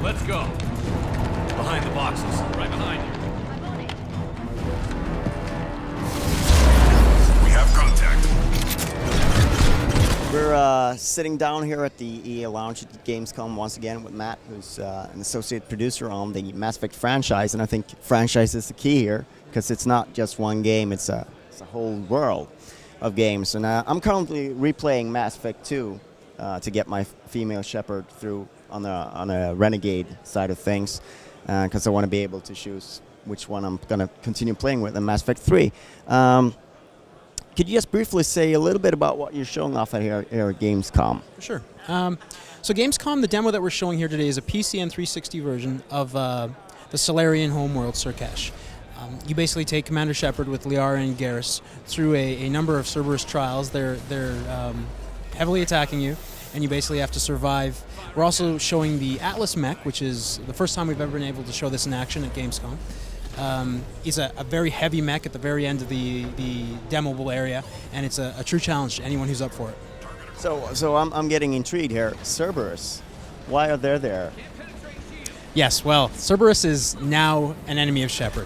Let's go. Behind the boxes, right behind you. We have contact. We're sitting down here at the EA Lounge at Gamescom once again with Matt, who's an associate producer on the Mass Effect franchise, and I think franchise is the key here because it's not just one game; it's a whole world of games. And I'm currently replaying Mass Effect 2 to get my female Shepard through on a Renegade side of things, because I want to be able to choose which one I'm going to continue playing with in Mass Effect 3. Could you just briefly say a little bit about what you're showing off here at Gamescom? Sure. So Gamescom, the demo that we're showing here today is a PC and 360 version of the Solarian homeworld, Surkesh. You basically take Commander Shepard with Liara and Garrus through a number of Cerberus trials. They're heavily attacking you, and you basically have to survive. We're also showing the Atlas mech, which is the first time we've ever been able to show this in action at Gamescom. It's a very heavy mech at the very end of the demoable area, and it's a true challenge to anyone who's up for it. So I'm getting intrigued here. Cerberus, why are they there? Yes, well, Cerberus is now an enemy of Shepard.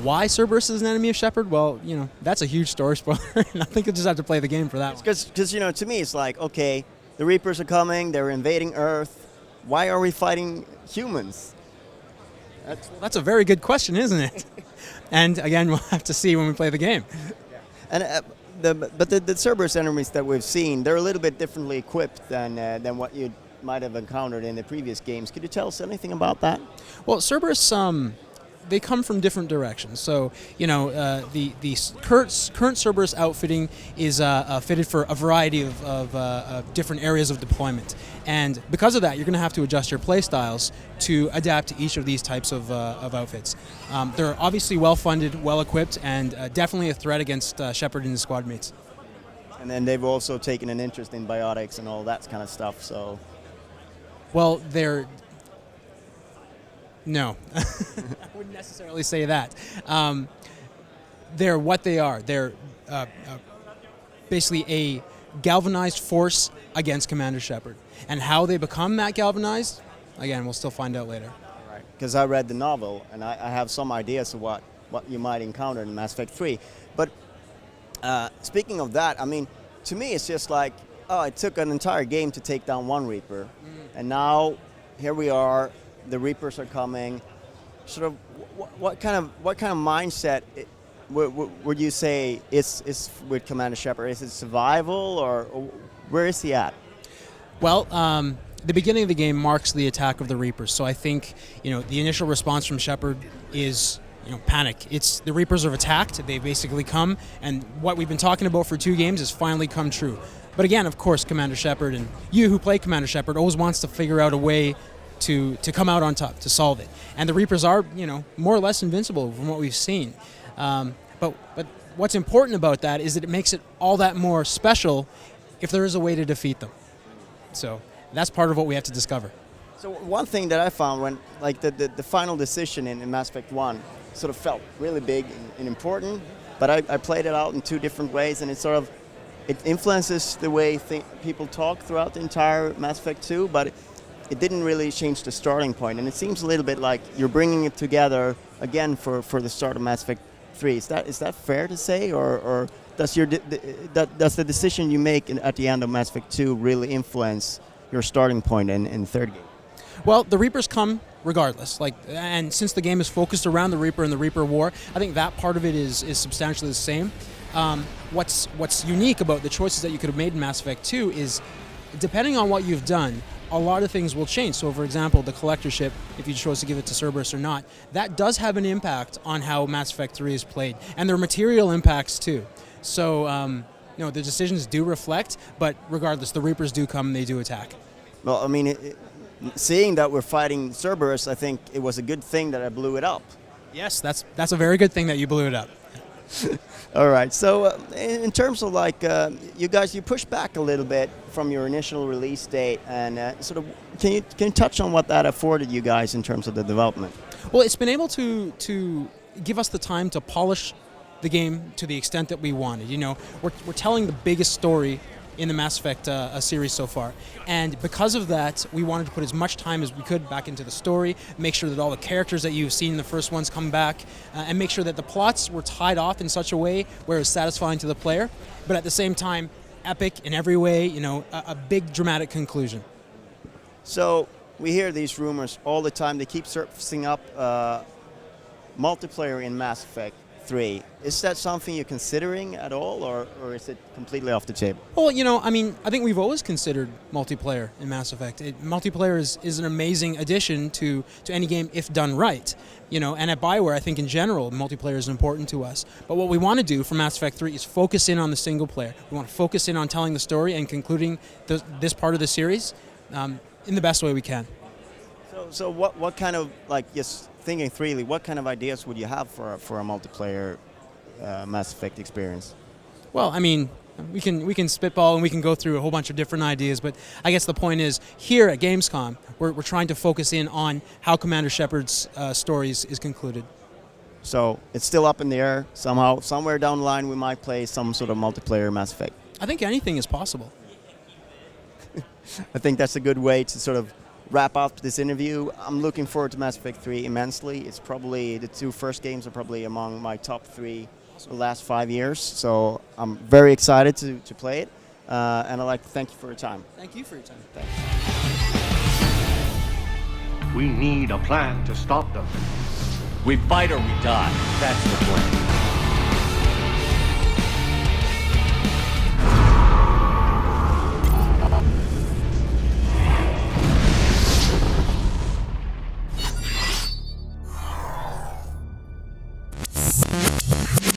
Why Cerberus is an enemy of Shepard? Well, that's a huge story spoiler, and I think you just have to play the game for that one. Because to me it's like, okay, the Reapers are coming, they're invading Earth. Why are we fighting humans? That's a very good question, isn't it? And again, we'll have to see when we play the game. And the Cerberus enemies that we've seen, they're a little bit differently equipped than what you might have encountered in the previous games. Could you tell us anything about that? Well, Cerberus, they come from different directions. So, the current Cerberus outfitting is fitted for a variety of different areas of deployment. And because of that, you're going to have to adjust your play styles to adapt to each of these types of outfits. They're obviously well-funded, well-equipped, and definitely a threat against Shepard and his squad mates. And then they've also taken an interest in biotics and all that kind of stuff, so... Well, no, I wouldn't necessarily say that. They're what they are. They're basically a galvanized force against Commander Shepard. And how they become that galvanized, again, we'll still find out later. Right. Because I read the novel, and I have some ideas of what you might encounter in Mass Effect 3. But speaking of that, I mean, to me it's just like, it took an entire game to take down one Reaper. And now, here we are. The Reapers are coming. Sort of, what kind of mindset would you say is with Commander Shepard? Is it survival, or where is he at? Well, the beginning of the game marks the attack of the Reapers. So I think the initial response from Shepard is panic. It's the Reapers have attacked. They basically come, and what we've been talking about for 2 games has finally come true. But again, of course, Commander Shepard and you who play Commander Shepard always wants to figure out a way to come out on top, to solve it. And the Reapers are, more or less invincible from what we've seen. But what's important about that is that it makes it all that more special if there is a way to defeat them. So that's part of what we have to discover. So one thing that I found when, like, the final decision in Mass Effect 1 sort of felt really big and important, but I played it out in 2 different ways, and it influences the way people talk throughout the entire Mass Effect 2, but it didn't really change the starting point, and it seems a little bit like you're bringing it together again for the start of Mass Effect 3. Is that fair to say, or does does the decision you make at the end of Mass Effect 2 really influence your starting point in third game? Well, the Reapers come regardless, and since the game is focused around the Reaper and the Reaper War, I think that part of it is substantially the same. What's unique about the choices that you could have made in Mass Effect 2 is, depending on what you've done, a lot of things will change. So, for example, the Collector ship, if you chose to give it to Cerberus or not, that does have an impact on how Mass Effect 3 is played, and there are material impacts too. So, the decisions do reflect, but regardless, the Reapers do come and they do attack. Well, I mean, seeing that we're fighting Cerberus, I think it was a good thing that I blew it up. Yes, that's a very good thing that you blew it up. All right. So, in terms of like you guys, you pushed back a little bit from your initial release date, and sort of can you touch on what that afforded you guys in terms of the development? Well, it's been able to give us the time to polish the game to the extent that we wanted. You know, we're telling the biggest story in the Mass Effect series so far, and because of that, we wanted to put as much time as we could back into the story, make sure that all the characters that you've seen in the first ones come back, and make sure that the plots were tied off in such a way where it's satisfying to the player, but at the same time, epic in every way. You know, a big dramatic conclusion. So we hear these rumors all the time. They keep surfacing up. Multiplayer in Mass Effect 3. Is that something you're considering at all, or is it completely off the table? Well, you know, I mean, I think we've always considered multiplayer in Mass Effect. Multiplayer is an amazing addition to any game if done right. You know, and at BioWare, I think in general, multiplayer is important to us. But what we want to do for Mass Effect 3 is focus in on the single player. We want to focus in on telling the story and concluding this part of the series in the best way we can. So what kind of, like, just thinking freely, what kind of ideas would you have for a multiplayer Mass Effect experience? Well, I mean, we can spitball and we can go through a whole bunch of different ideas, but I guess the point is, here at Gamescom, we're trying to focus in on how Commander Shepard's stories is concluded. So it's still up in the air somehow. Somewhere down the line, we might play some sort of multiplayer Mass Effect. I think anything is possible. I think that's a good way to sort of wrap up this interview. I'm looking forward to Mass Effect 3 immensely. It's probably, the two first games are probably among my top 3 the last 5 years. So I'm very excited to play it. And I'd like to thank you for your time. Thank you for your time. Thanks. We need a plan to stop them. We fight or we die. That's the plan.